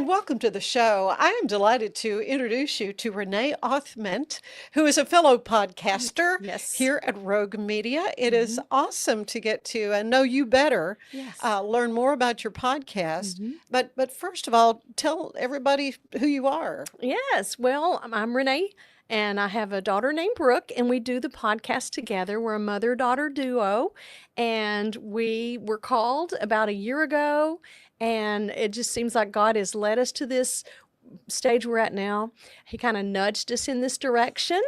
And welcome to the show. I am delighted to introduce you to Renae Authment, who is a fellow podcaster Yes. here at Rogue Media. It is awesome to get to know you better, Yes. learn more about your podcast. Mhm. But first of all, tell everybody who you are. Yes. Well, I'm Renae, and I have a daughter named Brooke, and we do the podcast together. We're a mother-daughter duo, and we were called about a year ago, and it just seems like God has led us to this stage we're at now. He kind of nudged us in this direction.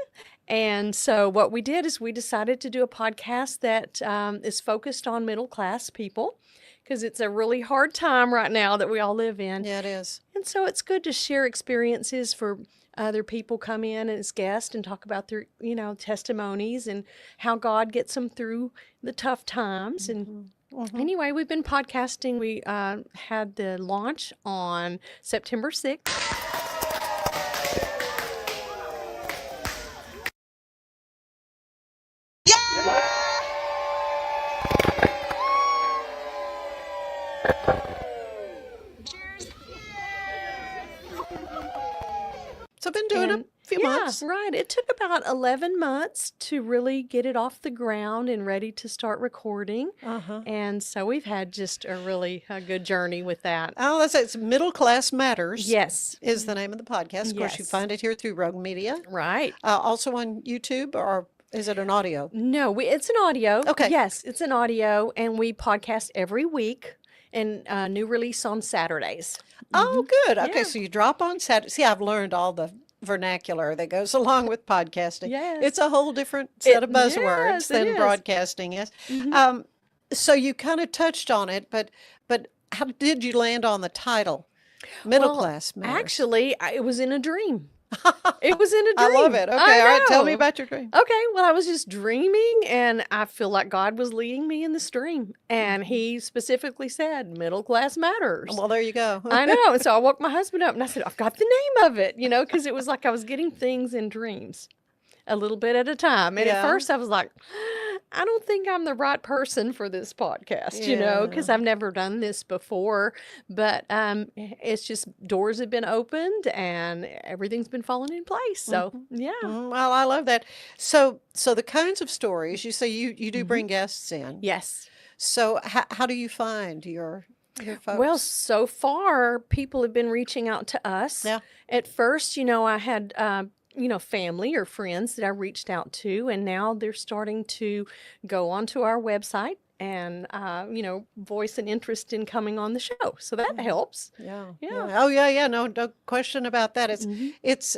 And so what we did is we decided to do a podcast that is focused on middle class people because it's a really hard time right now that we all live in. Yeah, it is. And so it's good to share experiences for other people come in as guests and talk about their, testimonies and how God gets them through the tough times. And anyway, we've been podcasting. We had the launch on September 6th. So I've been doing a few months. Yeah, right. It took about 11 months to really get it off the ground and ready to start recording. And so we've had just a good journey with that. Oh, it's Middle Class Matters. Yes. Is the name of the podcast. Of course, you Yes. find it here through Rogue Media. Right. Also on YouTube, or is it an audio? No, it's an audio. Okay. Yes, it's an audio, and we podcast every week and new release on Saturdays. Oh, good. Okay, Yeah. so you drop on Saturday. See, I've learned all the vernacular that goes along with podcasting. Yes. It's a whole different set of buzzwords yes, it than is. broadcasting is. So you kind of touched on it, but how did you land on the title, Middle Well, Class Matters? Actually, it was in a dream. It was in a I dream. love it. Okay, all right. Tell me know. about your dream. Okay, well, I was just dreaming, and I feel like God was leading me in this dream. And He specifically said, Middle Class Matters. Well, there you go. I know. And so I woke my husband up and I said, I've got the name of it, because it was like I was getting things in dreams a little bit at a time. And Yeah. at first I was like, I don't think I'm the right person for this podcast, Yeah. because I've never done this before. But it's just doors have been opened and everything's been falling in place. So, yeah. Well, I love that. So the kinds of stories you say you do bring guests in. Yes. So how do you find your folks? Well, so far, people have been reaching out to us. Yeah. At first, I had, family or friends that I reached out to, and now they're starting to go onto our website and, voice an interest in coming on the show. So that helps. Yeah. Yeah. Oh, yeah. No question about that. It's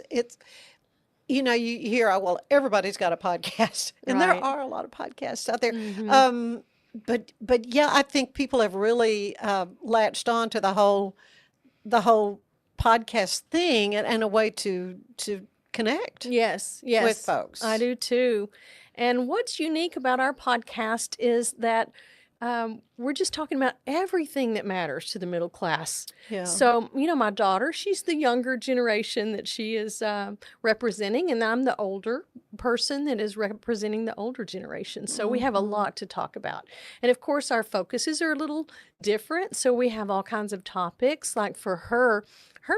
you hear, well, everybody's got a podcast, and Right. there are a lot of podcasts out there. But yeah, I think people have really latched on to the whole podcast thing and a way to connect Yes. with folks. I do too. And what's unique about our podcast is that we're just talking about everything that matters to the middle class. Yeah. So, my daughter, she's the younger generation that she is representing, and I'm the older person that is representing the older generation. So we have a lot to talk about. And of course, our focuses are a little different. So we have all kinds of topics. Like for her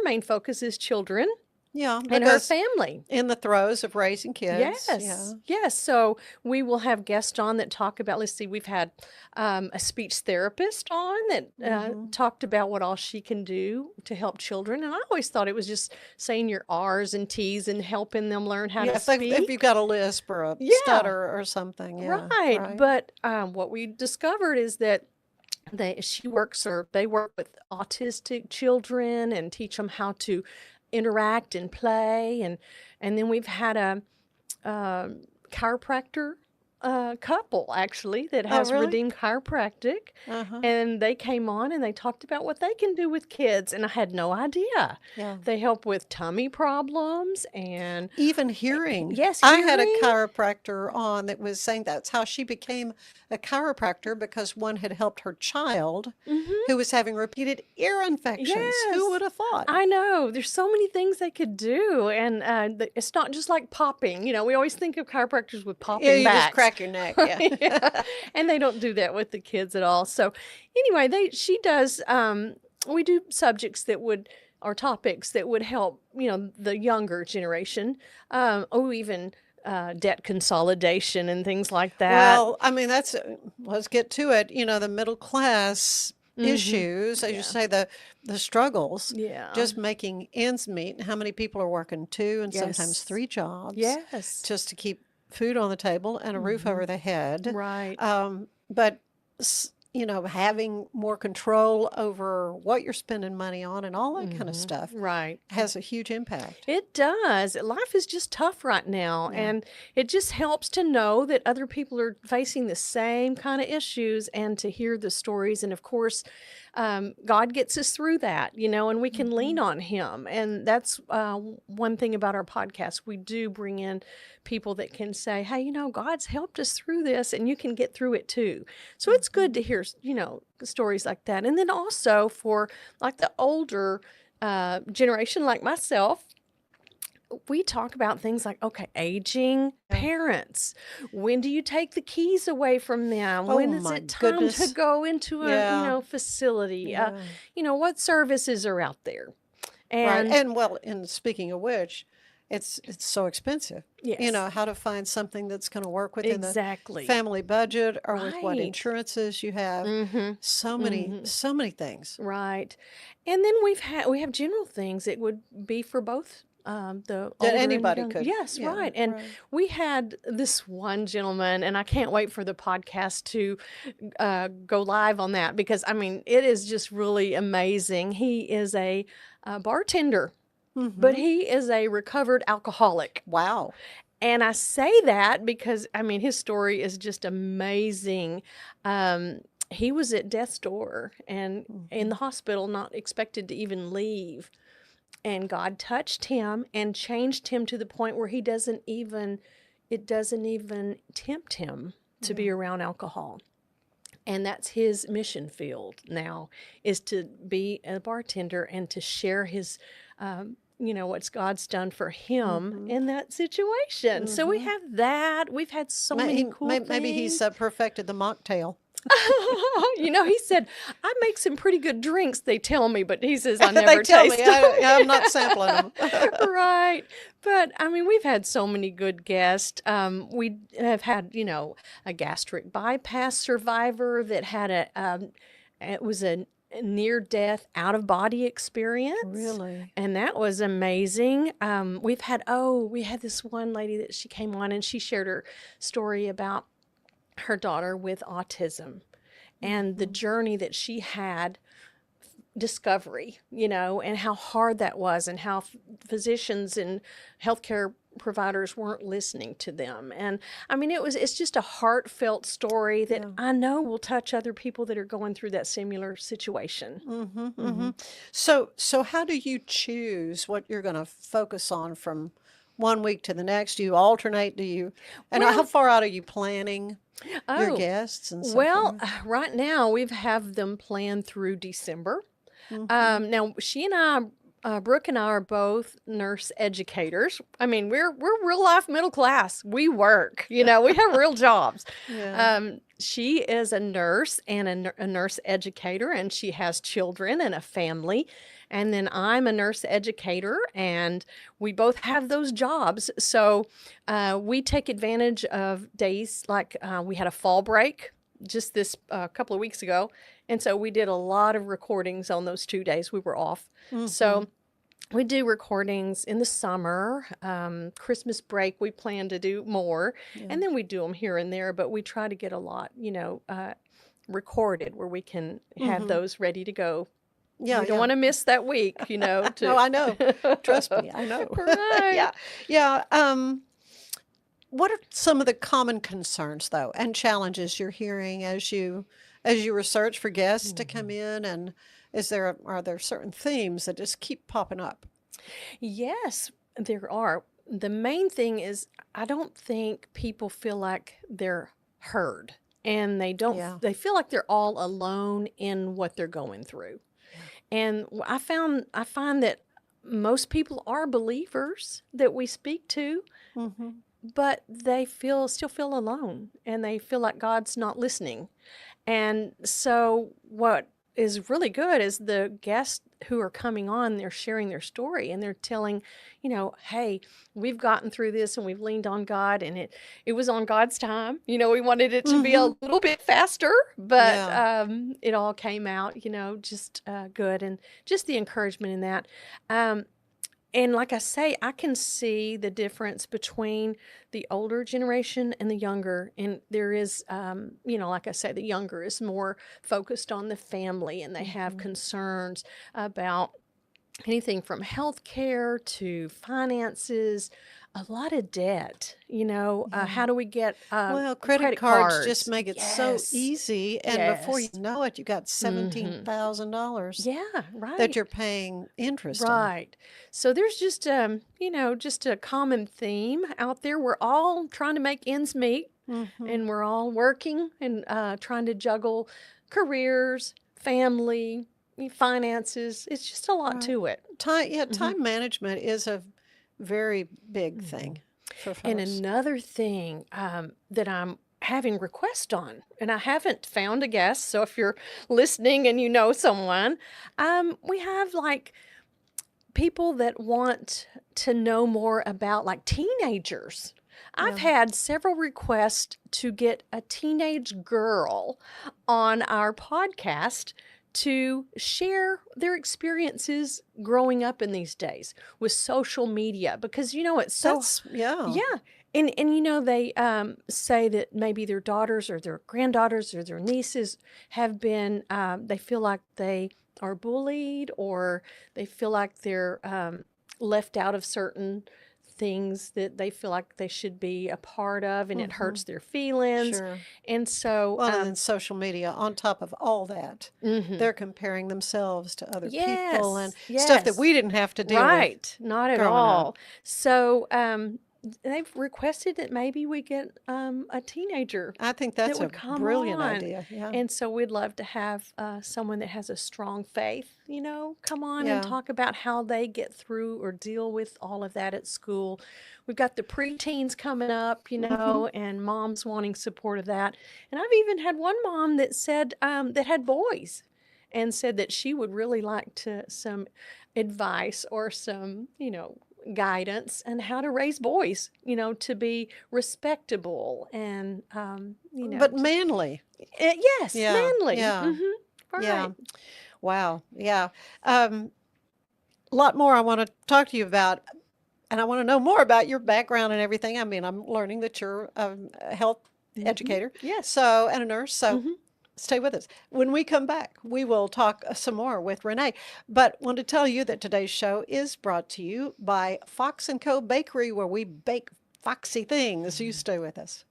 main focus is children. Yeah, And her because family. in the throes of raising kids. Yes. Yes. So we will have guests on that talk about, let's see, we've had a speech therapist on that talked about what all she can do to help children. And I always thought it was just saying your R's and T's and helping them learn how to If speak. you've got a lisp or a Yeah. stutter or something. Yeah, Right. But what we discovered is that they work with autistic children and teach them how to interact and play, and then we've had a chiropractor couple actually that has really? Redeemed Chiropractic, and they came on and they talked about what they can do with kids, and I had no idea. Yeah. They help with tummy problems and Even hearing. Yes, I had a hearing. chiropractor on that was saying that's how she became a chiropractor, because one had helped her child who was having repeated ear infections. Yes. Who would have thought? I know. There's so many things they could do, and it's not just like popping. We always think of chiropractors with popping Yeah, you backs. just crack your neck. Yeah. Yeah. And they don't do that with the kids at all. So anyway, she does, we do subjects that would or topics that would help, the younger generation. Even debt consolidation and things like that. Well, I mean, let's get to it. The middle class Mm-hmm. issues, as you Yeah. say, the struggles, Yeah. just making ends meet, and how many people are working two and sometimes Yes. three jobs Yes. just to keep food on the table and a roof Mm-hmm. over their head. Right. But having more control over what you're spending money on and all that kind of Mm-hmm. stuff Right. has a huge impact. It does. Life is just tough right now. Yeah. And it just helps to know that other people are facing the same kind of issues and to hear the stories. And of course, God gets us through that, and we can lean on Him. And that's one thing about our podcast. We do bring in people that can say, hey, God's helped us through this and you can get through it too. So it's good to hear, stories like that. And then also for like the older generation like myself, we talk about things like, okay, aging Yeah. parents. When do you take the keys away from them? Oh When is my it time to goodness. go into a, Yeah. facility? Yeah. What services are out there? Right. And And well, and speaking of which, it's so expensive. yes, How to find something that's going to work within the exactly. family budget or with what Right. insurances you have. Mm-hmm. So many, Mm-hmm. so many things. Right. And then we have general things. It would be for both the That older and the anybody young. could. Yes, Yeah, right. And right. we had this one gentleman, and I can't wait for the podcast to go live on that because I mean it is just really amazing. He is a bartender, but Mm-hmm. he is a recovered alcoholic. Wow. And I say that because, I mean, his story is just amazing. He was at death's door and in Mm-hmm. the hospital, not expected to even leave. And God touched him and changed him to the point where it doesn't even tempt him to Yeah. be around alcohol. And that's his mission field now, is to be a bartender and to share his what's God's done for him Mm-hmm. in that situation. So we Mm-hmm. have that. We've had so many cool Maybe he's things. perfected the mocktail. He said, I make some pretty good drinks, they tell me, but he says I They never tell me taste them. I'm not sampling them. Right. But I mean, we've had so many good guests. We have had, a gastric bypass survivor that had it was a near death out of body experience. Really? And that was amazing. We had this one lady that she came on and she shared her story about her daughter with autism and the Mm-hmm. journey that she had, discovery, and how hard that was and how physicians and healthcare providers weren't listening to them. And I mean, it's just a heartfelt story that Yeah. I know will touch other people that are going through that similar situation. Mm-hmm, Mm-hmm. mm-hmm. So how do you choose what you're going to focus on from one week to the next? Do you alternate? And how Well, far out are you planning your oh, guests and so well, forth? right now we've have them planned through December. Mm-hmm. Now she and I, Brooke and I are both nurse educators. I mean, we're real life middle class. We work, we have real jobs. Yeah. She is a nurse and a nurse educator, and she has children and a family. And then I'm a nurse educator, and we both have those jobs. So we take advantage of days like we had a fall break just this couple of weeks ago. And so we did a lot of recordings on those 2 days we were off. Mm-hmm. So we do recordings in the summer. Christmas break, we plan to do more. Yeah. And then we do them here and there, but we try to get a lot, recorded where we can have Mm-hmm. those ready to go. Yeah. We don't Yeah. want to miss that week, No, to I know. Trust me, I know. Right. Yeah. Yeah. What are some of the common concerns though and challenges you're hearing as you research for guests to come in, and are there certain themes that just keep popping up? Yes, there are. The main thing is I don't think people feel like they're heard, and Yeah. they feel like they're all alone in what they're going through. And I find that most people are believers that we speak to, Mm-hmm. but they still feel alone and they feel like God's not listening. And so what is really good is the guests who are coming on, they're sharing their story and they're telling, hey, we've gotten through this and we've leaned on God, and it was on God's time. We wanted it to be a little bit faster, but Yeah. it all came out, just good, and just the encouragement in that. And like I say, I can see the difference between the older generation and the younger. And there is, like I say, the younger is more focused on the family, and they have concerns about anything from healthcare to finances, a lot of debt. How do we get Well, credit credit cards just cards? make it so Yes, easy, and before you yes. know it, you got Mm-hmm. $17,000 Yeah, that right. you're paying interest on. Right. So there's just just a common theme out there. We're all trying to make ends meet, Hmm. and we're all working and trying to juggle careers, family, finances. It's just a lot Right. to it. Hmm. Time management is a very big Hmm. thing for And folks. another thing that I'm having requests on, and I haven't found a guest. So if you're listening and you know someone, we have like people that want to know more about like teenagers. I've Yeah. had several requests to get a teenage girl on our podcast to share their experiences growing up in these days with social media, because it's so, Yeah. yeah. And they say that maybe their daughters or their granddaughters or their nieces have been, they feel like they are bullied, or they feel like they're left out of certain things that they feel like they should be a part of, and it Hmm. hurts their feelings. Sure. And so, Well, and then social media, on top of all that, mhm. they're comparing themselves to other people and Yes, stuff that yes. we didn't have to deal with Right, not at growing up. all. So, they've requested that maybe we get a teenager I think that that's a would come brilliant on. idea. Yeah. And so we'd love to have someone that has a strong faith, come on and Yeah. talk about how they get through or deal with all of that at school. We've got the preteens coming up, Hmm. and moms wanting support of that. And I've even had one mom that said, that had boys, and said that she would really like to some advice or some, guidance on how to raise boys, to be respectable and, But manly. yes, Yeah. manly. Yeah. Mm-hmm. Yeah. Right. Wow. Yeah. Um, a lot more I want to talk to you about, and I want to know more about your background and everything. I mean, I'm learning that you're a health Mm-hmm. educator, Yes. so and a nurse. So Mm-hmm. stay with us. When we come back, we will talk some more with Renae. But want to tell you that today's show is brought to you by Fox and Co. Bakery, where we bake foxy things. You stay with us.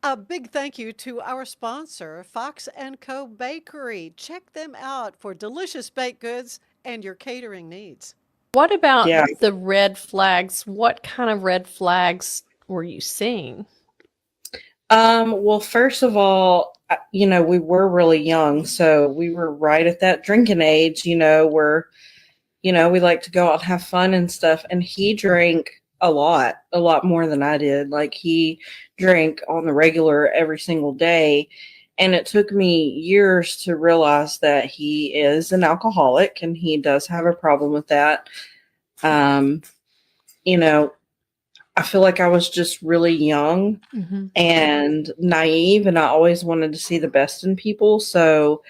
A big thank you to our sponsor, Fox and Co. Bakery. Check them out for delicious baked goods and your catering needs. What about Yeah. the red flags? What kind of red flags were you seeing? Well, first of all, we were really young, so we were right at that drinking age, where, we like to go out and have fun and stuff. And he drank a lot more than I did. Like, he drank on the regular every single day. And it took me years to realize that he is an alcoholic and he does have a problem with that. Um, you know, I feel like I was just really young Mm-hmm. and naive, and I always wanted to see the best in people. So,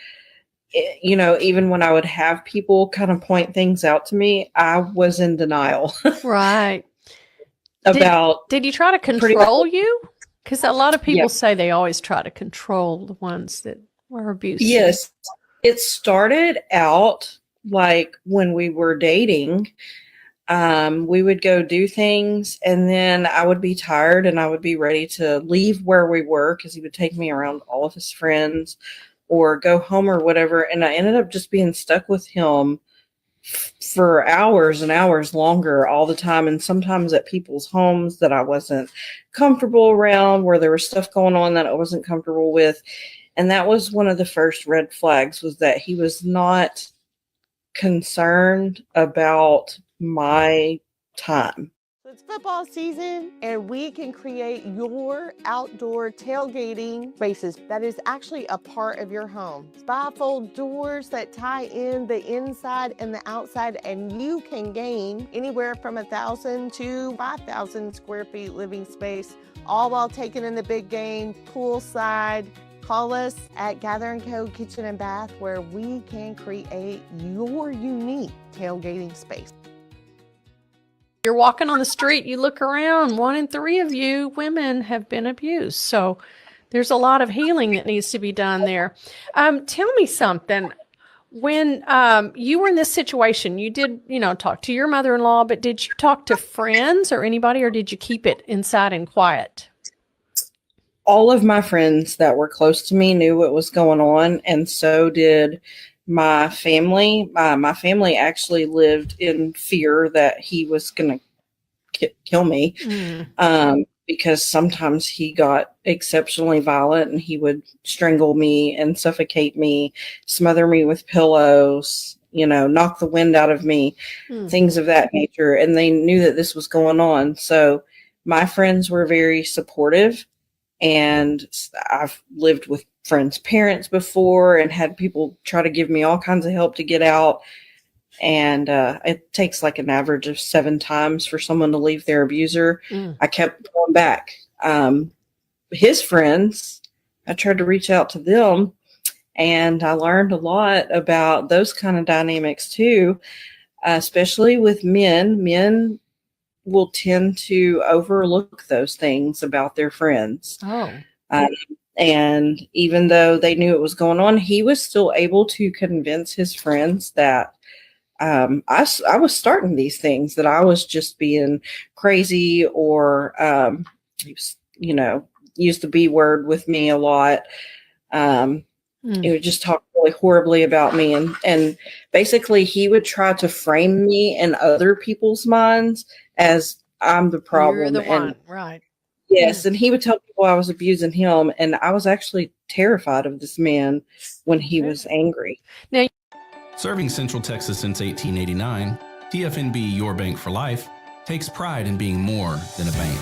even when I would have people kind of point things out to me, I was in denial Right. Did about did you try to pretty much. control you? Because a lot of Yeah. people say they always try to control the ones that are abusive. Yes. It started out like when we were dating. We would go do things, and then I would be tired and I would be ready to leave where we were because he would take me around all of his friends or go home or whatever. And I ended up just being stuck with him for hours and hours longer all the time. And sometimes at people's homes that I wasn't comfortable around, where there was stuff going on that I wasn't comfortable with. And that was one of the first red flags, was that he was not concerned about my time. it's football season, and we can create your outdoor tailgating spaces that is actually a part of your home. Bifold doors that tie in the inside and the outside, and you can gain anywhere from 1,000 to 5,000 square feet living space, all while taking in the big game, poolside. Call us at Gather & Co. Kitchen and Bath, where we can create your unique tailgating space. You're walking on the street, you look around, 1 in 3 of you women have been abused. So there's a lot of healing that needs to be done there. Tell me something. When you were in this situation, you did, talk to your mother-in-law, but did you talk to friends or anybody, or did you keep it inside and quiet? All of my friends that were close to me knew what was going on, and so did my family. My family actually lived in fear that he was going to kill me, because sometimes he got exceptionally violent, and he would strangle me and suffocate me, smother me with pillows, knock the wind out of me, things of that nature. And they knew that this was going on. So my friends were very supportive, and I've lived with friends' parents before and had people try to give me all kinds of help to get out. And it takes like an average of 7 times for someone to leave their abuser. I kept going back. His friends, I tried to reach out to them, and I learned a lot about those kind of dynamics too, especially with men. Men will tend to overlook those things about their friends. And even though they knew it was going on, he was still able to convince his friends that I was starting these things, that I was just being crazy, or he was, used the B word with me a lot. He would just talk really horribly about me, and basically he would try to frame me in other people's minds as I'm the problem. You're the one, right? Yes, and he would tell people I was abusing him, and I was actually terrified of this man when he was angry. Now, serving Central Texas since 1889, TFNB Your Bank for Life takes pride in being more than a bank.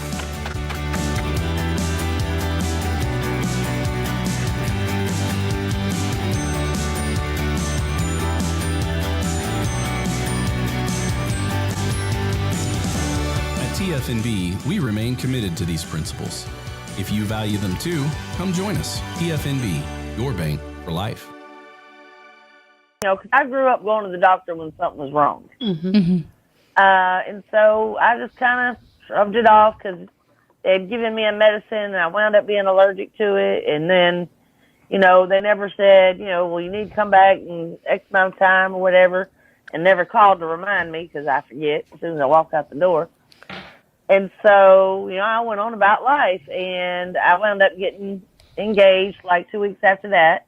TFNB, we remain committed to these principles. If you value them too, come join us. TFNB, your bank for life. Because I grew up going to the doctor when something was wrong. And so I just kind of shrugged it off because they'd given me a medicine and I wound up being allergic to it. And then, they never said, well, you need to come back in X amount of time or whatever, and never called to remind me because I forget as soon as I walk out the door. And so, I went on about life, and I wound up getting engaged like 2 weeks after that.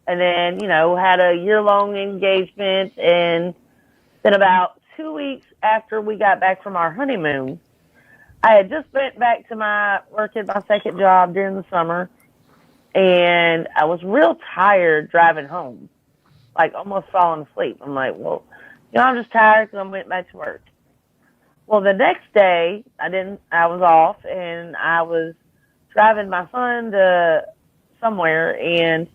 And then, had a year-long engagement. And then about 2 weeks after we got back from our honeymoon, I had just went back to work at my second job during the summer. And I was real tired driving home, like almost falling asleep. I'm like, well, I'm just tired because I went back to work. Well, the next day, I was off, and I was driving my son to somewhere, and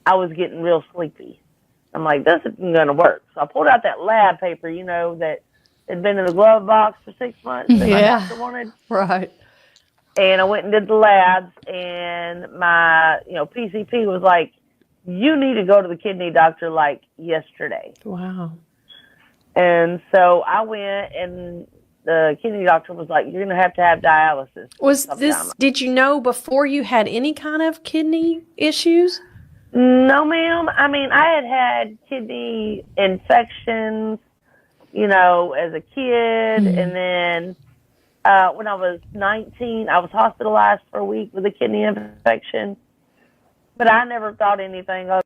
I was getting real sleepy. I'm like, this isn't going to work. So I pulled out that lab paper, that had been in the glove box for 6 months that my doctor wanted. Right. And I went and did the labs, and my, PCP was like, you need to go to the kidney doctor like yesterday. Wow. And so I went, and the kidney doctor was like, you're going to have dialysis. Did you know before you had any kind of kidney issues? No, ma'am. I mean, I had kidney infections, as a kid. And then when I was 19, I was hospitalized for a week with a kidney infection. But I never thought anything of.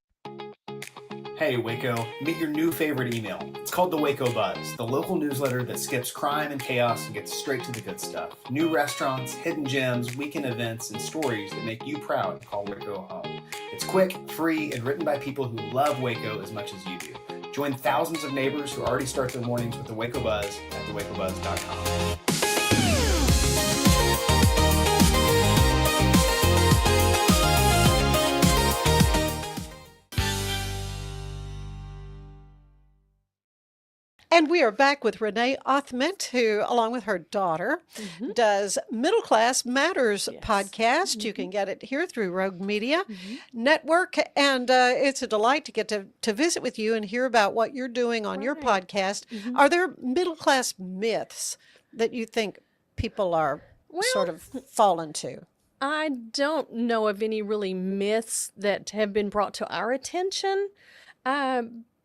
Hey Waco, meet your new favorite email. It's called the Waco Buzz, the local newsletter that skips crime and chaos and gets straight to the good stuff. New restaurants, hidden gems, weekend events, and stories that make you proud to call Waco home. It's quick, free, and written by people who love Waco as much as you do. Join thousands of neighbors who already start their mornings with the Waco Buzz at thewacobuzz.com. And we are back with Renae Authement, who, along with her daughter, does Middle Class Matters podcast. You can get it here through Rogue Media Network. And it's a delight to get to visit with you and hear about what you're doing on your podcast. Are there middle class myths that you think people are sort of fallen to? I don't know of any really myths that have been brought to our attention,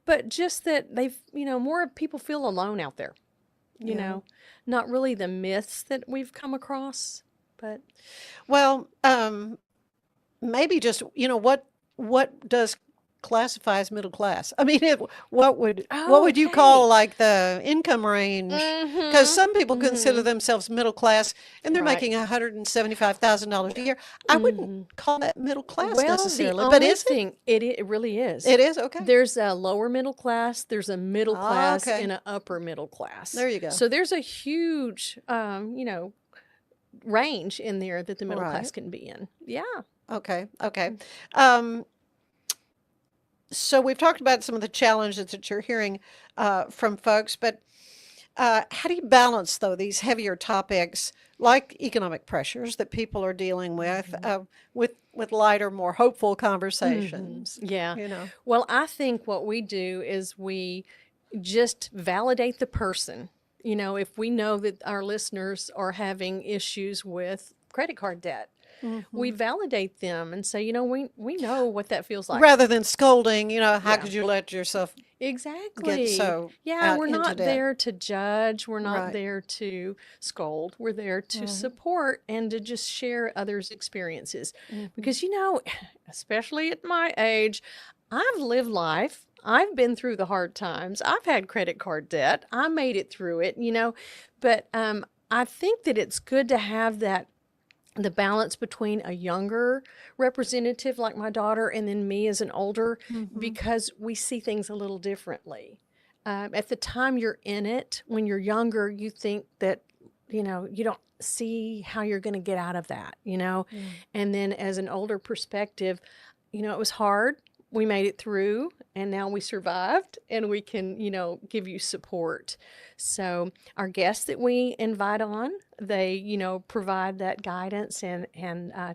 but just that they've, more people feel alone out there, you know, not really the myths that we've come across, but. Well, maybe just, what does classify as middle class? I mean, what would you call like the income range? Because some people consider themselves middle class and they're making $175,000 a year. I wouldn't call that middle class necessarily, but is it? It really is. It is, okay. There's a lower middle class, there's a middle class, and an upper middle class. There you go. So there's a huge, range in there that the middle class can be in. Yeah. Okay. So we've talked about some of the challenges that you're hearing from folks, but how do you balance, though, these heavier topics like economic pressures that people are dealing with lighter, more hopeful conversations? Yeah. Well, I think what we do is we just validate the person. If we know that our listeners are having issues with credit card debt, we validate them and say, we know what that feels like. Rather than scolding, how could you let yourself exactly get so we're not debt? there to judge. We're not there to scold. We're there to support and to just share others' experiences. Because, especially at my age, I've lived life. I've been through the hard times. I've had credit card debt. I made it through it, but I think that it's good to have the balance between a younger representative like my daughter and then me as an older, because we see things a little differently. At the time you're in it, when you're younger, you think that, you don't see how you're going to get out of that, and then as an older perspective, it was hard. We made it through and now we survived and we can, give you support. So our guests that we invite on, they, provide that guidance and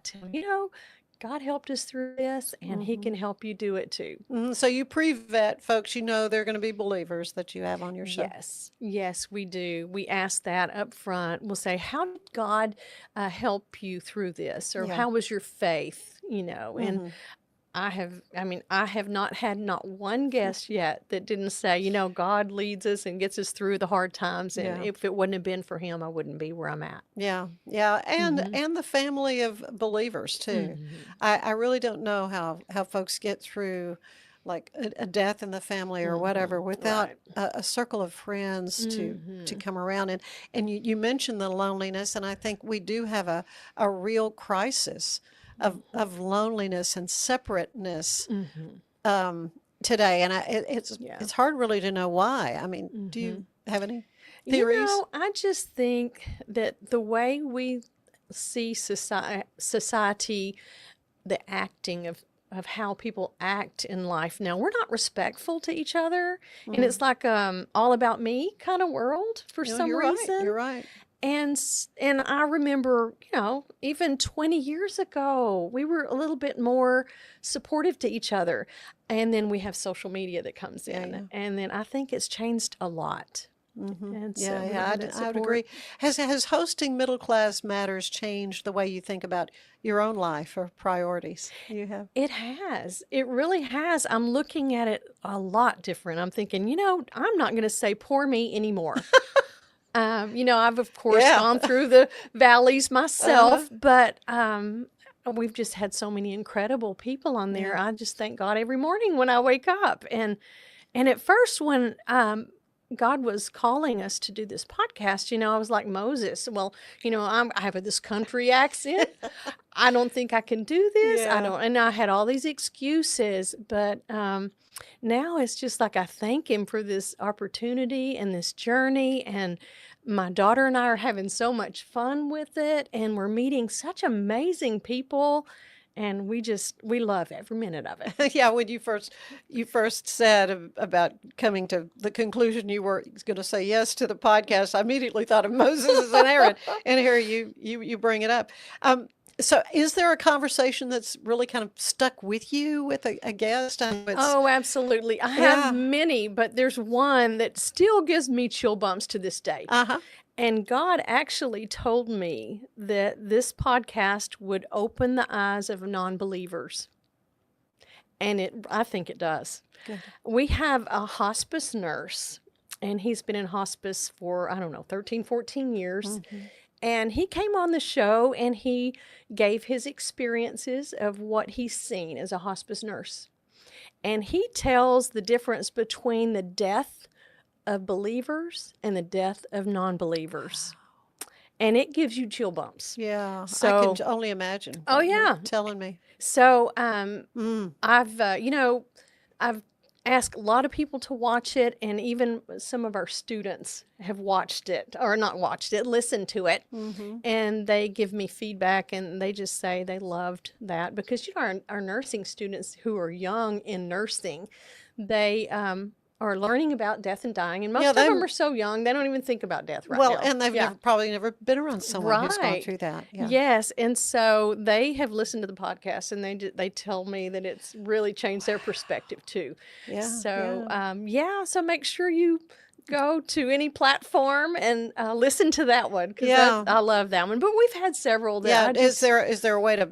tell, God helped us through this and he can help you do it too. So you pre-vet folks, they're going to be believers that you have on your show. Yes, we do. We ask that up front. We'll say, how did God help you through this? Or how was your faith, and I have not had not one guest yet that didn't say, God leads us and gets us through the hard times. And if it wouldn't have been for him, I wouldn't be where I'm at. Yeah. And the family of believers too. I really don't know how folks get through like a death in the family or whatever without a circle of friends to come around. And you mentioned the loneliness, and I think we do have a real crisis of loneliness and separateness today, and it's hard really to know why. I mean, do you have any theories? I just think that the way we see society, the acting of how people act in life now, we're not respectful to each other, and it's like all about me kind of world for some reason. You're right. And I remember, even 20 years ago, we were a little bit more supportive to each other. And then we have social media that comes in. And then I think it's changed a lot. And so I would agree. Has hosting Middle Class Matters changed the way you think about your own life or priorities? You have? It has. It really has. I'm looking at it a lot different. I'm thinking, I'm not going to say poor me anymore. I've, of course, gone through the valleys myself, but we've just had so many incredible people on there. I just thank God every morning when I wake up. And at first when God was calling us to do this podcast, I was like Moses. Well, I have this country accent. I don't think I can do this. And I had all these excuses, but now it's just like I thank him for this opportunity and this journey, and my daughter and I are having so much fun with it, and we're meeting such amazing people, And we love every minute of it. Yeah, when you first said about coming to the conclusion you were going to say yes to the podcast, I immediately thought of Moses and Aaron, and here you bring it up. So, is there a conversation that's really kind of stuck with you with a guest? And Oh, absolutely. I have many, but there's one that still gives me chill bumps to this day. uh-huh. And God actually told me that this podcast would open the eyes of non-believers. And I think it does. Good. We have a hospice nurse, and he's been in hospice for, 13, 14 years. Mm-hmm. And he came on the show and he gave his experiences of what he's seen as a hospice nurse. And he tells the difference between the death of believers and the death of non-believers. And it gives you chill bumps. Yeah, So, I can only imagine. Oh, what you're yeah. telling me. So I've asked a lot of people to watch it, and even some of our students have watched it, or not watched it, listened to it, and they give me feedback, and they just say they loved that because our nursing students who are young in nursing, they are learning about death and dying, and most of them are so young they don't even think about death right now. And they've probably never been around someone who's gone through that. Yeah. Yes, and so they have listened to the podcast, and they tell me that it's really changed their perspective too. Yeah. So so make sure you go to any platform and listen to that one because I love that one. But we've had several. That Is there a way to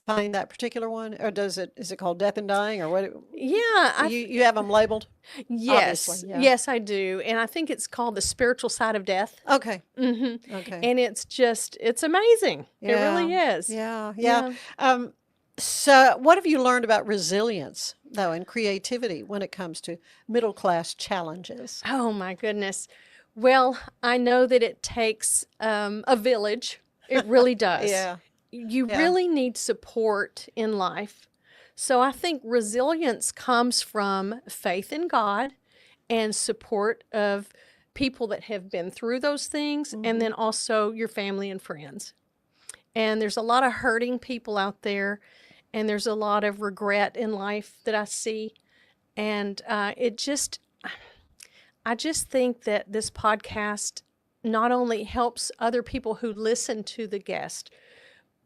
find that particular one, or is it called Death and Dying, or what? Yeah, you have them labeled. Yes, Obviously, yeah. yes, I do, and I think it's called The Spiritual Side of Death. Okay. Mm-hmm. Okay. And it's amazing. It really is. Yeah. So, what have you learned about resilience, though, and creativity when it comes to middle class challenges? Oh my goodness. Well, I know that it takes a village. It really does. You really need support in life. So I think resilience comes from faith in God and support of people that have been through those things, and then also your family and friends. And there's a lot of hurting people out there, and there's a lot of regret in life that I see. And I just think that this podcast not only helps other people who listen to the guest,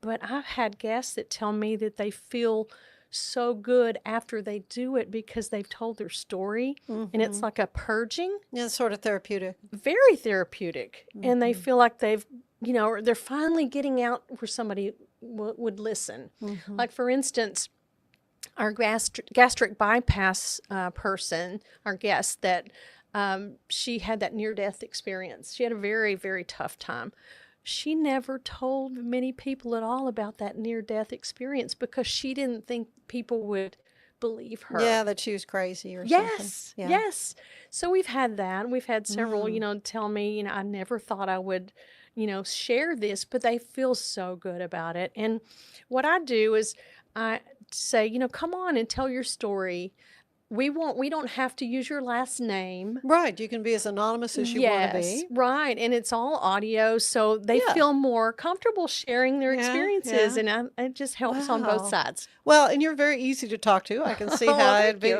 but I've had guests that tell me that they feel so good after they do it because they've told their story, and it's like a purging. Yeah, it's sort of therapeutic. Very therapeutic. And they feel like they're finally getting out where somebody would listen. Like, for instance, our gastric bypass person, our guest, that she had that near-death experience. She had a very, very tough time. She never told many people at all about that near-death experience because she didn't think people would believe her. Yeah, that she was crazy or something. Yes. So we've had that. We've had several, tell me, I never thought I would, share this, but they feel so good about it. And what I do is I say, come on and tell your story. We don't have to use your last name. Right. You can be as anonymous as you want to be. Yes, right. And it's all audio, so they feel more comfortable sharing their experiences, and it just helps on both sides. Well, and you're very easy to talk to. I can see how it'd be,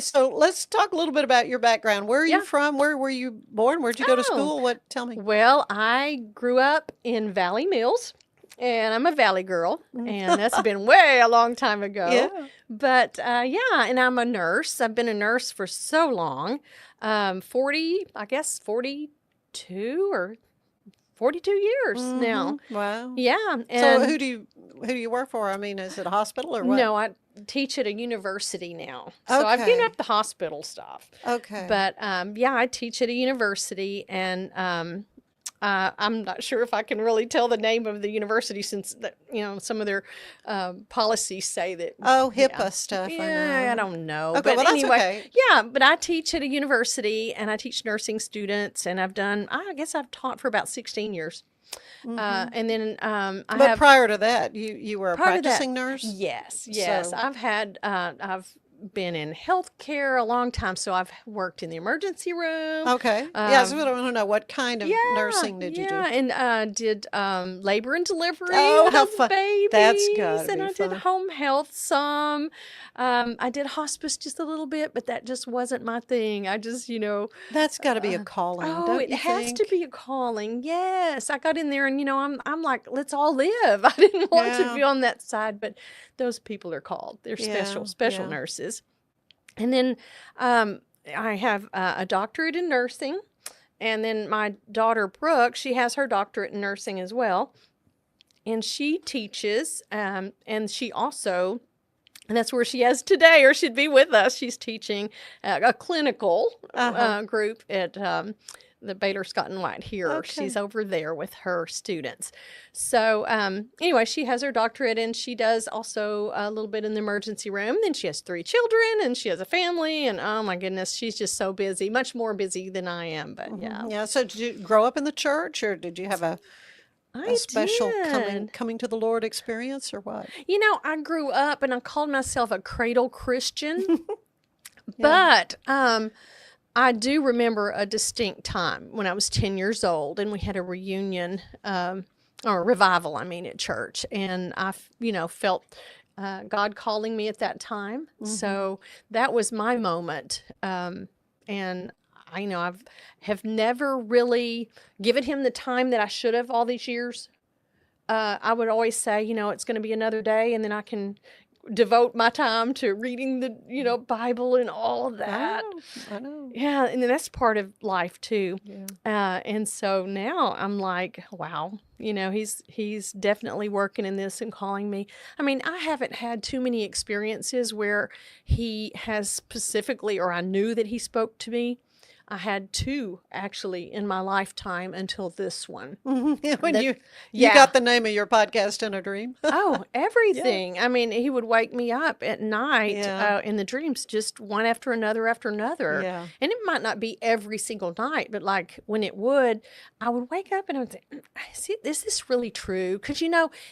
So let's talk a little bit about your background. Where are you from? Where were you born? Where'd you go to school? Tell me. Well, I grew up in Valley Mills. And I'm a Valley girl, and that's been way a long time ago. Yeah. But, and I'm a nurse. I've been a nurse for so long, 42 or 42 years now. Wow. Yeah. So And who do you work for? I mean, is it a hospital or what? no, I teach at a university now. So I've given up the hospital stuff. Okay. But, I teach at a university, and I'm not sure if I can really tell the name of the university since some of their policies say that. HIPAA stuff. Yeah, I don't know. Okay, But well, anyway, that's okay. yeah, but I teach at a university, and I teach nursing students, and I've taught for about 16 years. And then But prior to that, you were a practicing nurse? Yes. So- I've been in healthcare a long time, so I've worked in the emergency room. Okay. Yes, we want to know what kind of nursing did you do? And did labor and delivery Oh, with how all fun. the babies. That's gotta and be I fun. did home health some. I did hospice just a little bit, but that just wasn't my thing. I just, That's got to be a calling, oh, don't it you has to think? be a calling. Yes, I got in there, and I'm like, let's all live. I didn't want to Yeah. be on that side, but those people are called. They're special Yeah. nurses. And then I have a doctorate in nursing. And then my daughter, Brooke, she has her doctorate in nursing as well. And she teaches, and she also, and that's where she is today, or she'd be with us. She's teaching a clinical group at the Baylor Scott and White here. Okay. She's over there with her students. So anyway, she has her doctorate, and she does also a little bit in the emergency room. Then she has 3 children, and she has a family, and oh my goodness, she's just so busy, much more busy than I am. But yeah. Yeah. So did you grow up in the church, or did you have a special did. coming to the Lord experience, or what? I grew up and I called myself a cradle Christian, but I do remember a distinct time when I was 10 years old and we had a reunion, or a revival, at church. And I, felt God calling me at that time. So that was my moment. And I have never really given him the time that I should have all these years. I would always say, it's going to be another day, and then I can devote my time to reading the, Bible and all of that. I know. Yeah, and then that's part of life too. Yeah. And so now I'm like, wow, he's definitely working in this and calling me. I haven't had too many experiences where he has specifically, or I knew that he spoke to me. I had 2 actually in my lifetime until this one. When That- you yeah. got the name of your podcast in a dream. Oh, everything. He would wake me up at night Yeah. in the dreams, just one after another after another. Yeah. And it might not be every single night, but like when it would, I would wake up and I would say, is this really true? Because,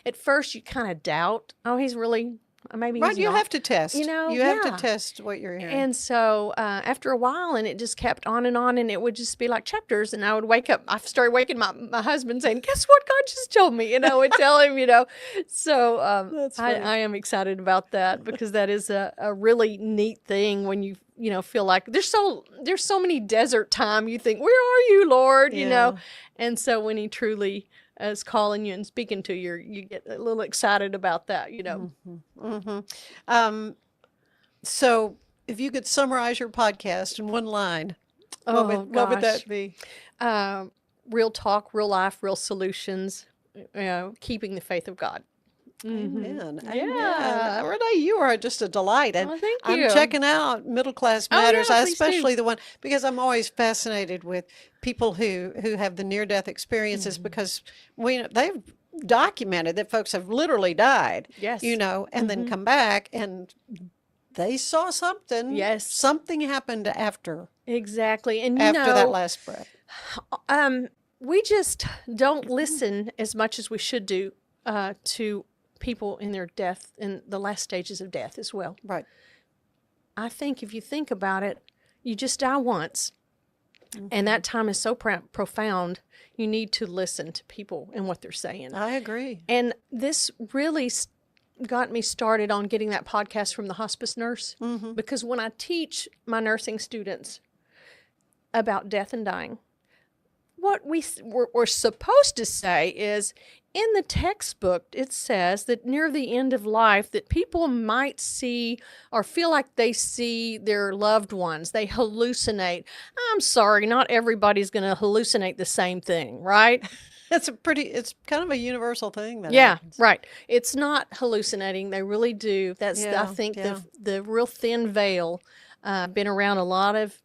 at first you kind of doubt, oh, he's really, maybe Right, he's you not. have to test. You have to yeah. test what you're hearing. And so after a while, and it just kept on, and it would just be like chapters. And I would wake up. I started waking my husband saying, "Guess what God just told me?" And I would tell him, So That's funny. I am excited about that, because that is a really neat thing when you feel like there's so many desert time. You think, where are you, Lord? Yeah. And so when he truly is calling you and speaking to you, you get a little excited about that, So if you could summarize your podcast in one line, Oh, what would gosh. that be? Real talk, real life, real solutions, keeping the faith of God. Amen. Yeah. Amen. Renae, you are just a delight. And Well, thank I'm you. checking out Middle Class Oh, yeah, Matters, please do. especially the one, because I'm always fascinated with people who have the near-death experiences, because they've documented that folks have literally died, Yes. and then come back and they saw something. Yes. Something happened after Exactly. And after that last breath. we just don't listen as much as we should do to people in their death, in the last stages of death as well. Right. I think if you think about it, you just die once. And that time is so profound. You need to listen to people and what they're saying. I agree. And this really got me started on getting that podcast from the hospice nurse, because when I teach my nursing students about death and dying, what we're supposed to say is, in the textbook, it says that near the end of life that people might see or feel like they see their loved ones. They hallucinate. I'm sorry, not everybody's going to hallucinate the same thing, right? It's kind of a universal thing that Yeah, happens. right. It's not hallucinating. They really do. That's, Yeah, I think, yeah. the real thin veil. Been around a lot of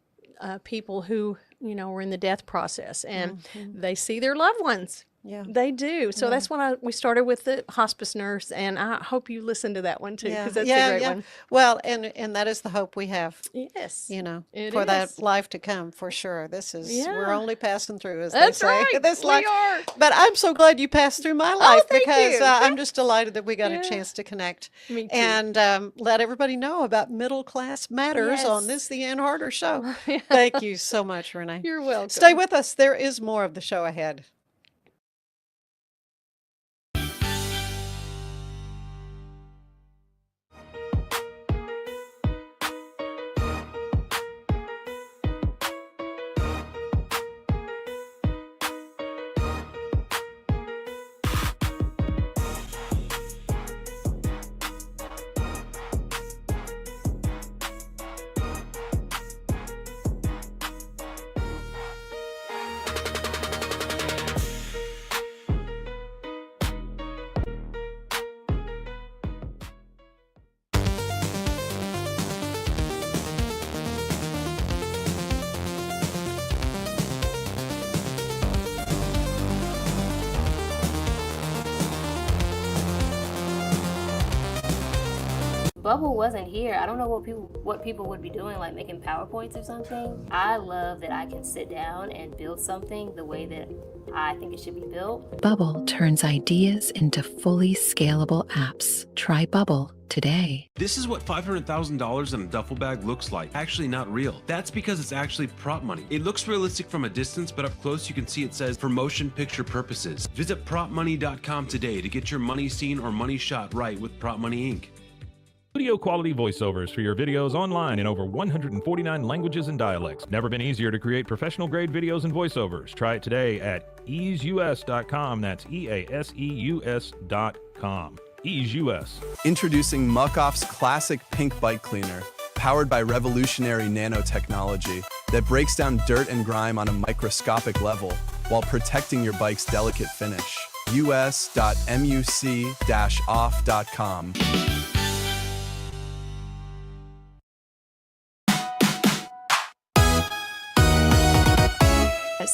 people who, were in the death process, and they see their loved ones. Yeah. They do. So that's when we started with the hospice nurse, and I hope you listen to that one too, because that's a great one. Well, and that is the hope we have, Yes. It for that is. life to come, for sure. This is, we're Yeah. only passing through, as That's they say. right. This We life. are. But I'm so glad you passed through my life, thank because you. I'm just delighted that we got a Yeah. chance to connect. Me too. And let everybody know about Middle Class Matters on Yes. the Ann Harder Show. Thank you so much, Renae. You're welcome. Stay with us. There is more of the show ahead. Bubble wasn't here. I don't know what people would be doing, like making PowerPoints or something. I love that I can sit down and build something the way that I think it should be built. Bubble turns ideas into fully scalable apps. Try Bubble today. This is what $500,000 in a duffel bag looks like. Actually not real. That's because it's actually prop money. It looks realistic from a distance, but up close you can see it says for motion picture purposes. Visit propmoney.com today to get your money seen or money shot right with Prop Money Inc. Studio quality voiceovers for your videos online in over 149 languages and dialects. Never been easier to create professional grade videos and voiceovers. Try it today at easeus.com. That's EASEUS.com. Ease US. Introducing Muck-Off's classic pink bike cleaner, powered by revolutionary nanotechnology that breaks down dirt and grime on a microscopic level while protecting your bike's delicate finish. us.muc-off.com.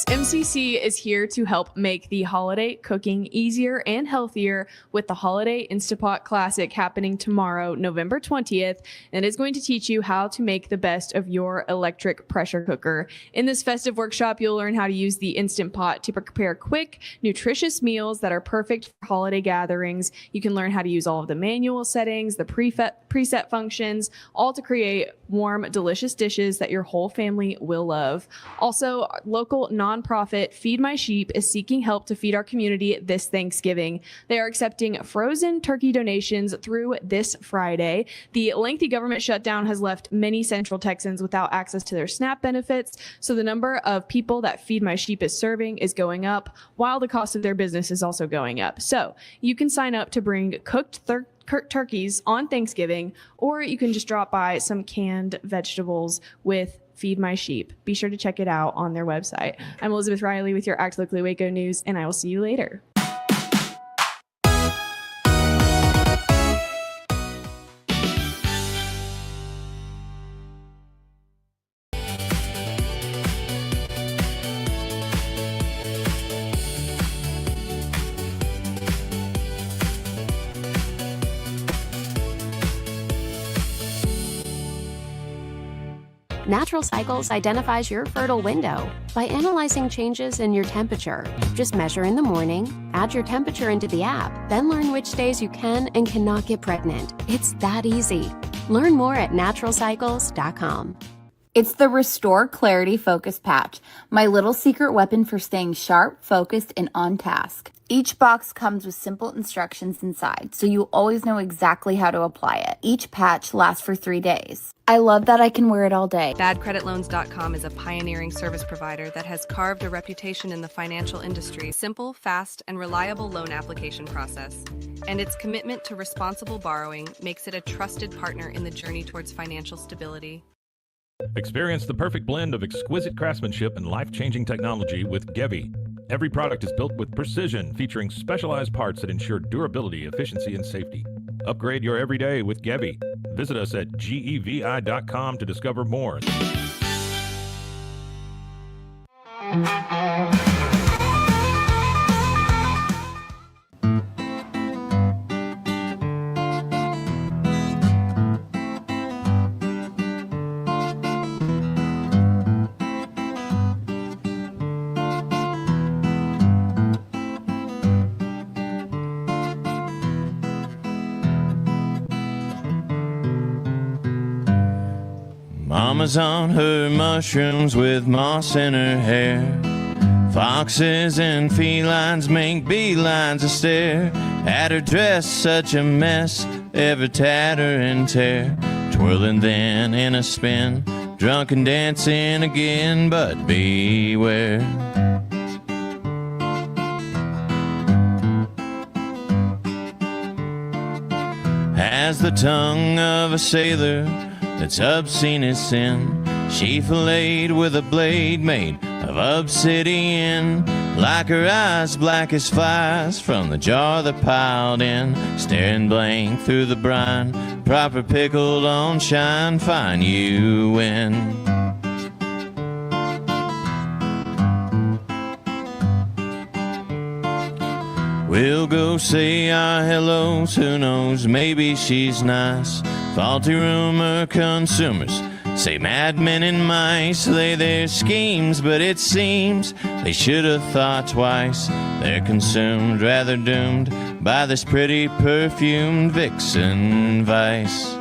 MCC is here to help make the holiday cooking easier and healthier with the Holiday Instapot Classic happening tomorrow, November 20th, and is going to teach you how to make the best of your electric pressure cooker. In this festive workshop, you'll learn how to use the Instant Pot to prepare quick, nutritious meals that are perfect for holiday gatherings. You can learn how to use all of the manual settings, the preset functions, all to create warm, delicious dishes that your whole family will love. Also, local nonprofit Feed My Sheep is seeking help to feed our community this Thanksgiving. They are accepting frozen turkey donations through this Friday. The lengthy government shutdown has left many Central Texans without access to their SNAP benefits, so the number of people that Feed My Sheep is serving is going up, while the cost of their business is also going up. So you can sign up to bring cooked turkeys on Thanksgiving, or you can just drop by some canned vegetables with Feed My Sheep. Be sure to check it out on their website. I'm Elizabeth Riley with your Act Locally Waco News, and I will see you later. Natural Cycles identifies your fertile window by analyzing changes in your temperature. Just measure in the morning, add your temperature into the app, then learn which days you can and cannot get pregnant. It's that easy. Learn more at naturalcycles.com. It's the Restore Clarity Focus Patch, my little secret weapon for staying sharp, focused, and on task. Each box comes with simple instructions inside, so you always know exactly how to apply it. Each patch lasts for 3 days. I love that I can wear it all day. BadCreditLoans.com is a pioneering service provider that has carved a reputation in the financial industry. Simple, fast, and reliable loan application process. And its commitment to responsible borrowing makes it a trusted partner in the journey towards financial stability. Experience the perfect blend of exquisite craftsmanship and life-changing technology with Gevi. Every product is built with precision, featuring specialized parts that ensure durability, efficiency, and safety. Upgrade your everyday with Gevi. Visit us at gevi.com to discover more. Mama's on her mushrooms with moss in her hair. Foxes and felines make beelines to stare at her dress, such a mess, every tatter and tear. Twirling then in a spin, drunk and dancing again, but beware. Has the tongue of a sailor that's obscene as sin. She filleted with a blade made of obsidian. Like her eyes black as flies from the jar that piled in. Staring blank through the brine, proper pickled on shine, fine you win. We'll go say our hellos, who knows, maybe she's nice. Faulty rumor consumers say madmen and mice lay their schemes, but it seems they should have thought twice. They're consumed, rather doomed, by this pretty perfumed vixen vice.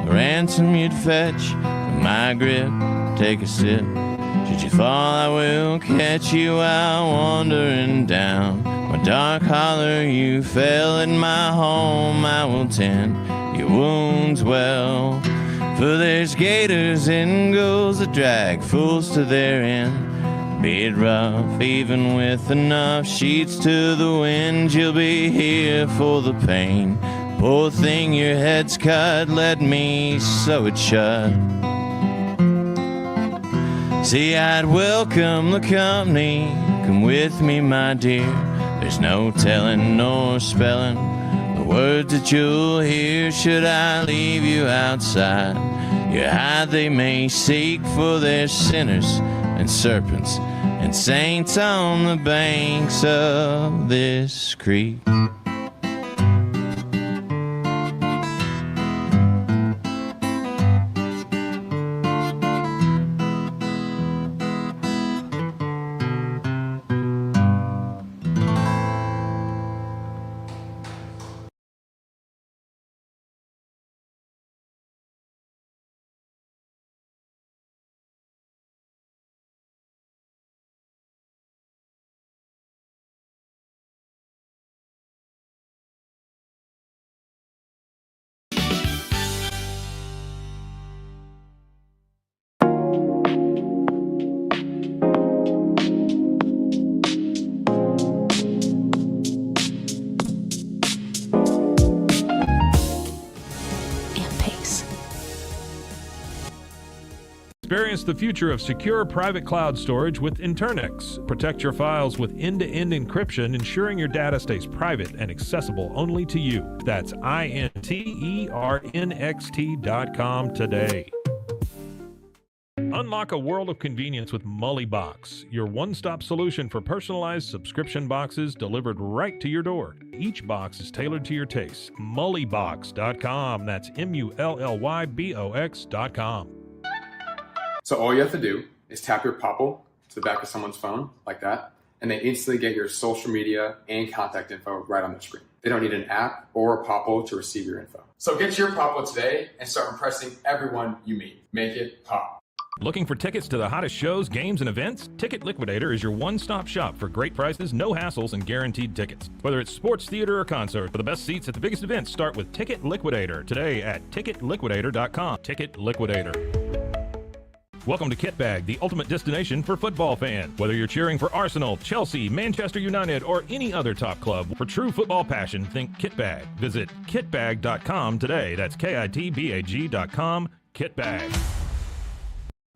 Ransom you'd fetch from my grip, take a sip. Should you fall, I will catch you out wandering down my dark holler. You fell in my home, I will tend your wounds well. For there's gators and gulls that drag fools to their end. Be it rough, even with enough sheets to the wind, you'll be here for the pain. Poor thing, your head's cut, let me sew it shut. See, I'd welcome the company, come with me, my dear. There's no telling nor spelling the words that you'll hear. Should I leave you outside your hide they may seek, for their sinners and serpents and saints on the banks of this creek. Experience the future of secure private cloud storage with Internix. Protect your files with end-to-end encryption, ensuring your data stays private and accessible only to you. That's INTERNXT.com today. Unlock a world of convenience with Mullybox, your one-stop solution for personalized subscription boxes delivered right to your door. Each box is tailored to your taste. Mullybox.com. That's MULLYBOX.com. So all you have to do is tap your Popple to the back of someone's phone, like that, and they instantly get your social media and contact info right on their screen. They don't need an app or a Popple to receive your info. So get your Popple today and start impressing everyone you meet. Make it pop. Looking for tickets to the hottest shows, games, and events? Ticket Liquidator is your one-stop shop for great prices, no hassles, and guaranteed tickets. Whether it's sports, theater, or concert, for the best seats at the biggest events, start with Ticket Liquidator today at ticketliquidator.com. Ticket Liquidator. Welcome to Kit Bag, the ultimate destination for football fans. Whether you're cheering for Arsenal, Chelsea, Manchester United, or any other top club, for true football passion, think Kit Bag. Visit kitbag.com today. That's KITBAG.com, Kit Bag.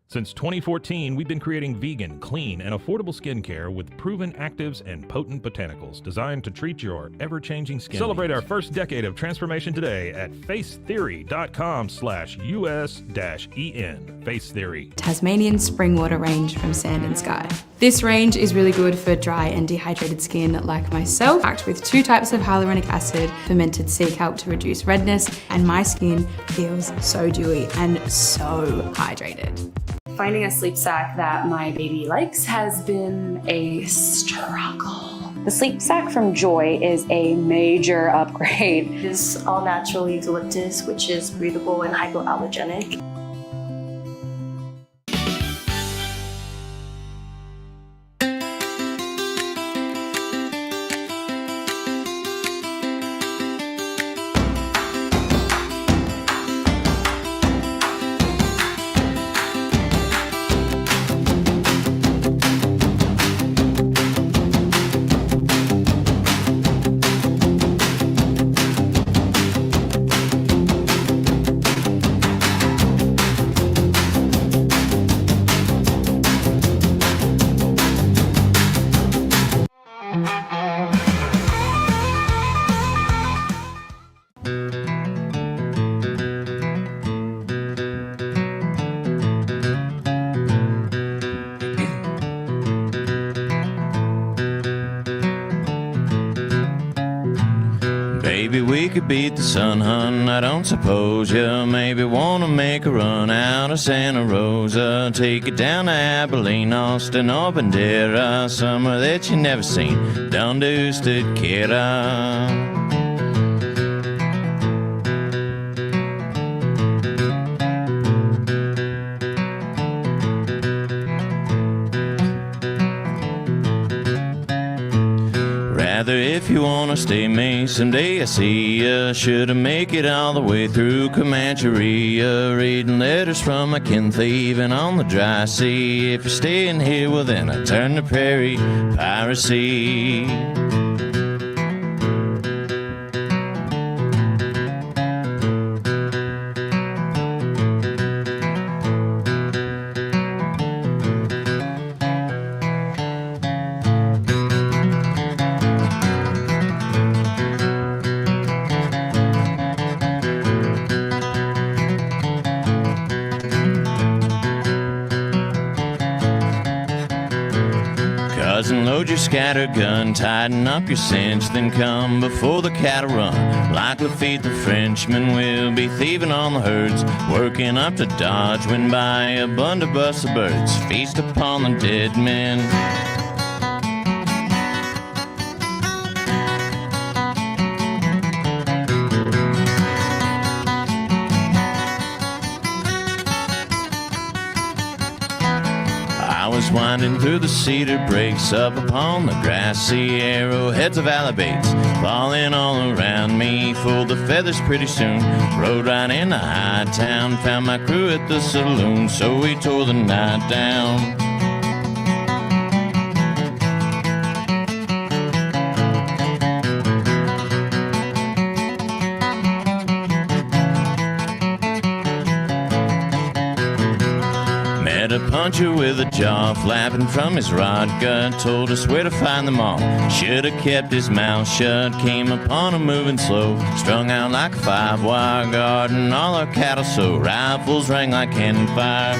Since 2014, we've been creating vegan, clean, and affordable skincare with proven actives and potent botanicals designed to treat your ever-changing skin. Celebrate our first decade of transformation today at facetheory.com/US-EN. Face Theory. Tasmanian spring water range from Sand and Sky. This range is really good for dry and dehydrated skin like myself, packed with 2 types of hyaluronic acid, fermented sea kelp to reduce redness, and my skin feels so dewy and so hydrated. Finding a sleep sack that my baby likes has been a struggle. The sleep sack from Joy is a major upgrade. It is all natural eucalyptus, which is breathable and hypoallergenic. Maybe we could beat the sun, hun. I don't suppose you maybe wanna make a run out of Santa Rosa. Take it down to Abilene, Austin, or Bandera, somewhere that you never seen. Donde usted quiera. Rather, if you wanna stay me, someday I see ya. Shoulda make it all the way through Comancheria, reading letters from my kin thieving on the dry sea. If you're staying here, well then I turn to prairie piracy. Cousin, load your scattergun, tighten up your cinch, then come before the cattle run. Like Lafitte the Frenchman, we'll be thieving on the herds, working up to Dodge, when by a blunderbuss of birds, feast upon the dead men. I was winding through the cedar breaks up upon the grassy arrowheads of Alabates, falling all around me, full the feathers pretty soon. Rode right into high town, found my crew at the saloon, so we tore the night down. Met a puncher with a jaw flapping from his rod gut, told us where to find them all. Should have kept his mouth shut, came upon him moving slow, strung out like a 5-wire garden, all our cattle so rifles rang like cannon fire.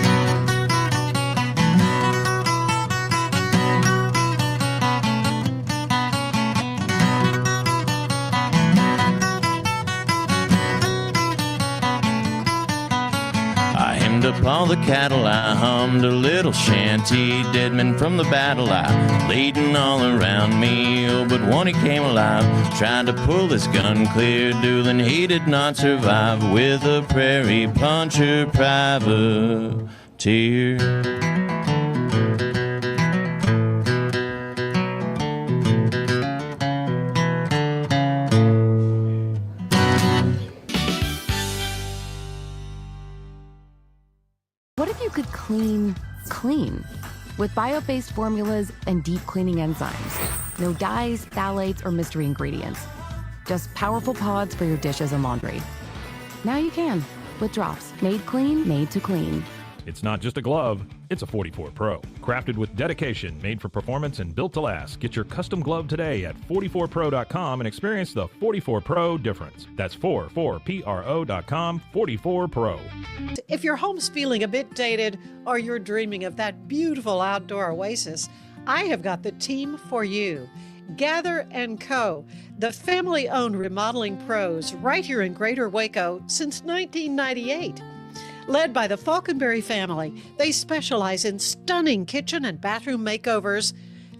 Up all the cattle, I hummed a little shanty, dead men from the battle I bleeding all around me. Oh, but one he came alive, tried to pull his gun clear, dueling he did not survive, with a prairie puncher privateer. What if you could clean clean. With bio-based formulas and deep cleaning enzymes. No dyes, phthalates, or mystery ingredients. Just powerful pods for your dishes and laundry. Now you can, with drops. Made clean, made to clean. It's not just a glove, it's a 44 Pro. Crafted with dedication, made for performance, and built to last. Get your custom glove today at 44pro.com and experience the 44 Pro difference. That's 44pro.com, 44 Pro. If your home's feeling a bit dated or you're dreaming of that beautiful outdoor oasis, I have got the team for you. Gather & Co., the family-owned remodeling pros right here in Greater Waco since 1998. Led by the Falconberry family, they specialize in stunning kitchen and bathroom makeovers.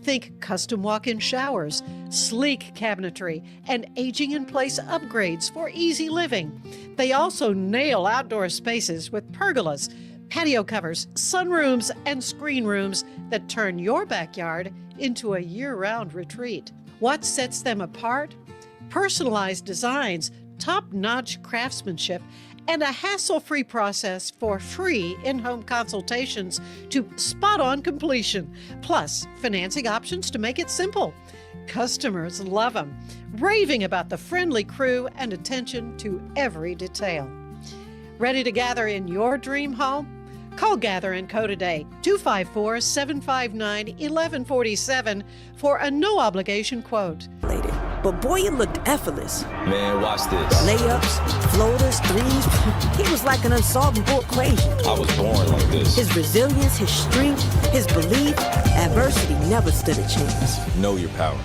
Think custom walk-in showers, sleek cabinetry, and aging-in-place upgrades for easy living. They also nail outdoor spaces with pergolas, patio covers, sunrooms, and screen rooms that turn your backyard into a year-round retreat. What sets them apart? Personalized designs, top-notch craftsmanship, and a hassle-free process for free in-home consultations to spot-on completion, plus financing options to make it simple. Customers love them, raving about the friendly crew and attention to every detail. Ready to gather in your dream home? Call Gather & Co. today, 254-759-1147 for a no-obligation quote. But boy, it looked effortless. Man, watch this. Layups, floaters, threes. He was like an unsolvable equation. I was born like this. His resilience, his strength, his belief, adversity never stood a chance. Know your power.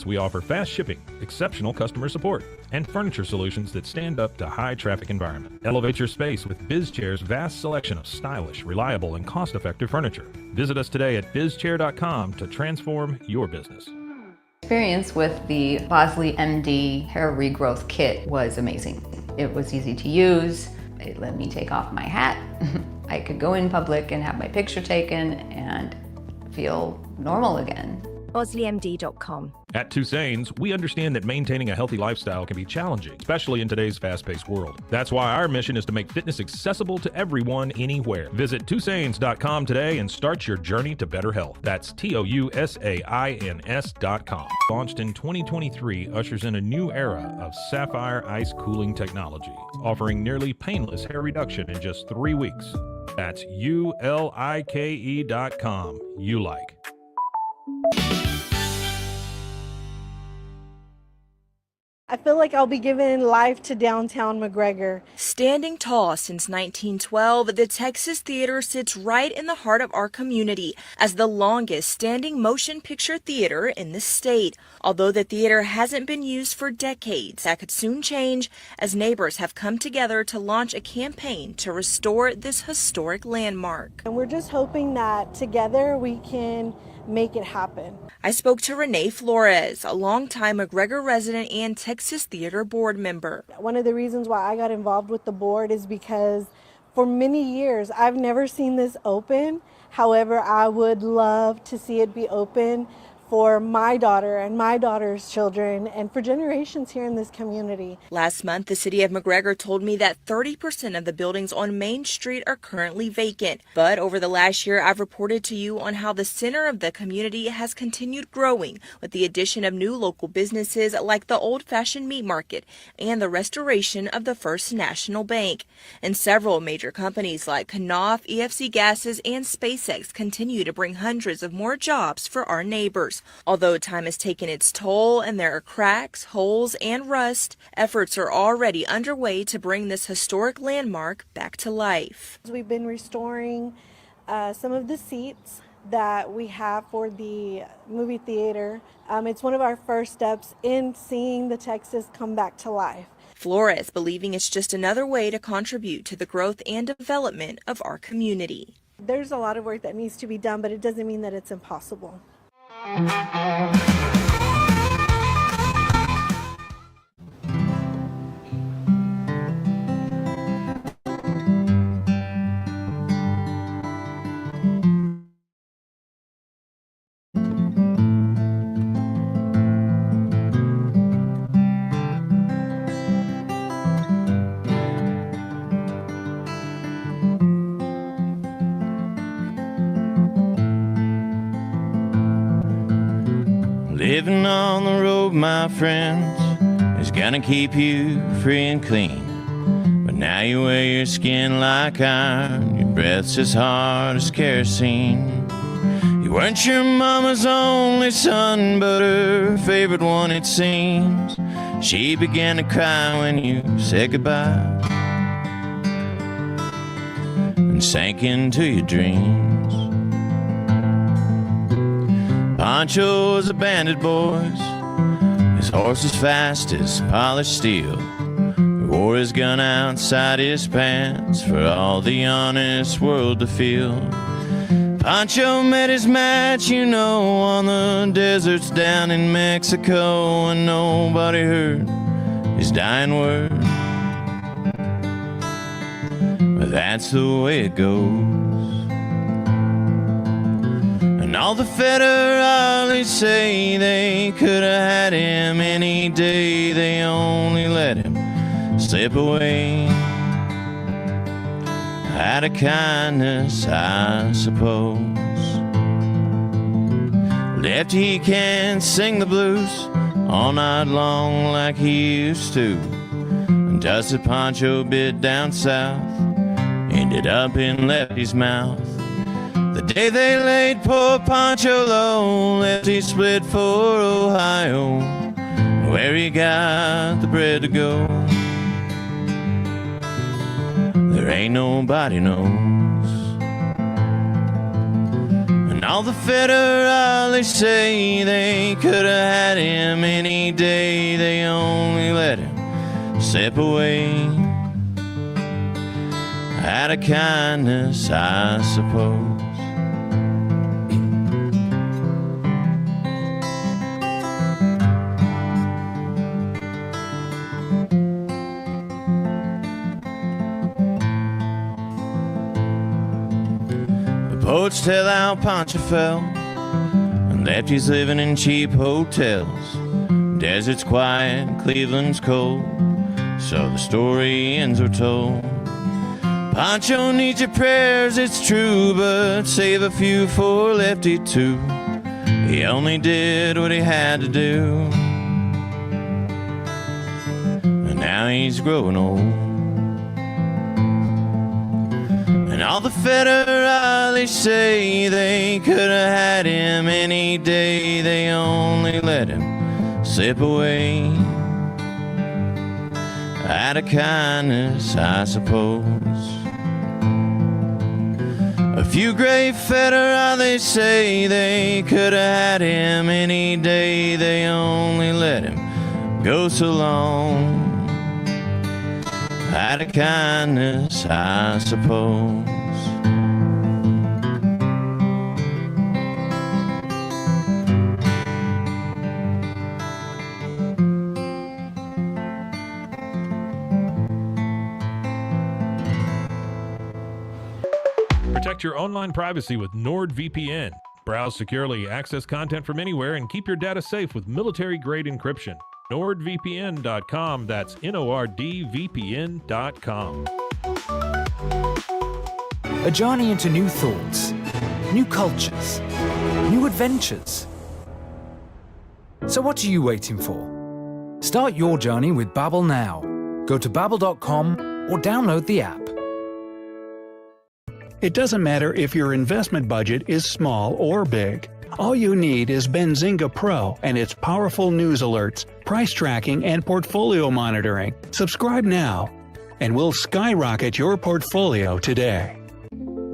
We offer fast shipping, exceptional customer support, and furniture solutions that stand up to high traffic environment. Elevate your space with BizChair's vast selection of stylish, reliable, and cost-effective furniture. Visit us today at bizchair.com to transform your business. Experience with the Bosley MD hair regrowth kit was amazing. It was easy to use. It let me take off my hat. I could go in public and have my picture taken and feel normal again. BosleyMD.com. At Tusains, we understand that maintaining a healthy lifestyle can be challenging, especially in today's fast-paced world. That's why our mission is to make fitness accessible to everyone, anywhere. Visit Tusains.com today and start your journey to better health. That's TOUSAINS.com. Launched in 2023, ushers in a new era of sapphire ice cooling technology, offering nearly painless hair reduction in just 3 weeks. That's ULIKE.com. You like. I feel like I'll be giving life to downtown McGregor. Standing tall since 1912, the Texas Theater sits right in the heart of our community as the longest standing motion picture theater in the state. Although the theater hasn't been used for decades, that could soon change as neighbors have come together to launch a campaign to restore this historic landmark. And we're just hoping that together we can make it happen. I spoke to Renae Flores, a longtime McGregor resident and Texas Theater board member. One of the reasons why I got involved with the board is because for many years I've never seen this open. However, I would love to see it be open for my daughter and my daughter's children and for generations here in this community. Last month, the city of McGregor told me that 30% of the buildings on Main Street are currently vacant. But over the last year, I've reported to you on how the center of the community has continued growing with the addition of new local businesses like the old-fashioned meat market and the restoration of the First National Bank. And several major companies like Knauf, EFC Gases, and SpaceX continue to bring hundreds of more jobs for our neighbors. Although time has taken its toll and there are cracks, holes, and rust, efforts are already underway to bring this historic landmark back to life. We've been restoring some of the seats that we have for the movie theater. It's one of our first steps in seeing the Texas come back to life. Flores believing it's just another way to contribute to the growth and development of our community. There's a lot of work that needs to be done, but it doesn't mean that it's impossible. Living on the road, my friends, is gonna keep you free and clean. But now you wear your skin like iron, your breath's as hard as kerosene. You weren't your mama's only son, but her favorite one, it seems. She began to cry when you said goodbye and sank into your dreams. Pancho was a bandit, boys. His horse was fast as polished steel. He wore his gun outside his pants for all the honest world to feel. Pancho met his match, you know, on the deserts down in Mexico, and nobody heard his dying word. But that's the way it goes. And all the federales say they could have had him any day, they only let him slip away. Out of kindness, I suppose. Lefty, he can't sing the blues all night long like he used to. And dusted Pancho bit down south ended up in Lefty's mouth. The day they laid poor Pancho low, Lefty split for Ohio, where he got the bread to go. There ain't nobody knows. And all the federales say they could have had him any day, they only let him slip away. Out of kindness, I suppose. Poets tell how Pancho fell, and Lefty's living in cheap hotels. Desert's quiet, Cleveland's cold, so the story ends are told. Pancho needs your prayers, it's true, but save a few for Lefty too. He only did what he had to do, and now he's growing old. And all the federales say they could have had him any day, they only let him slip away. Out of kindness, I suppose. A few great federales say they could have had him any day, they only let him go so long. Out of kindness, I suppose. Protect your online privacy with NordVPN. Browse securely, access content from anywhere, and keep your data safe with military-grade encryption. NordVPN.com. That's NORDVPN.com. A journey into new thoughts, new cultures, new adventures. So what are you waiting for? Start your journey with Babbel now. Go to babbel.com or download the app. It doesn't matter if your investment budget is small or big. All you need is Benzinga Pro and its powerful news alerts, price tracking, and portfolio monitoring. Subscribe now, and we'll skyrocket your portfolio today.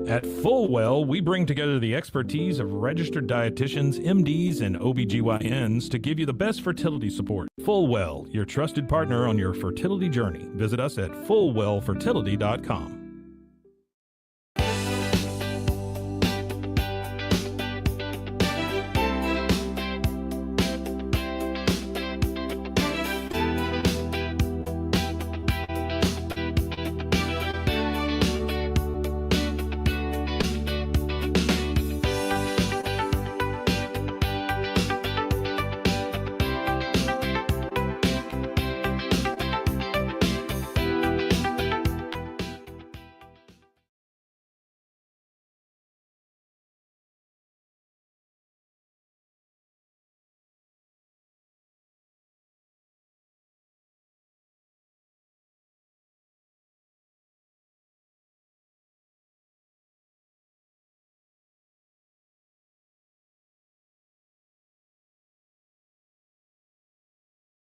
At Fullwell, we bring together the expertise of registered dietitians, MDs, and OBGYNs to give you the best fertility support. Fullwell, your trusted partner on your fertility journey. Visit us at fullwellfertility.com.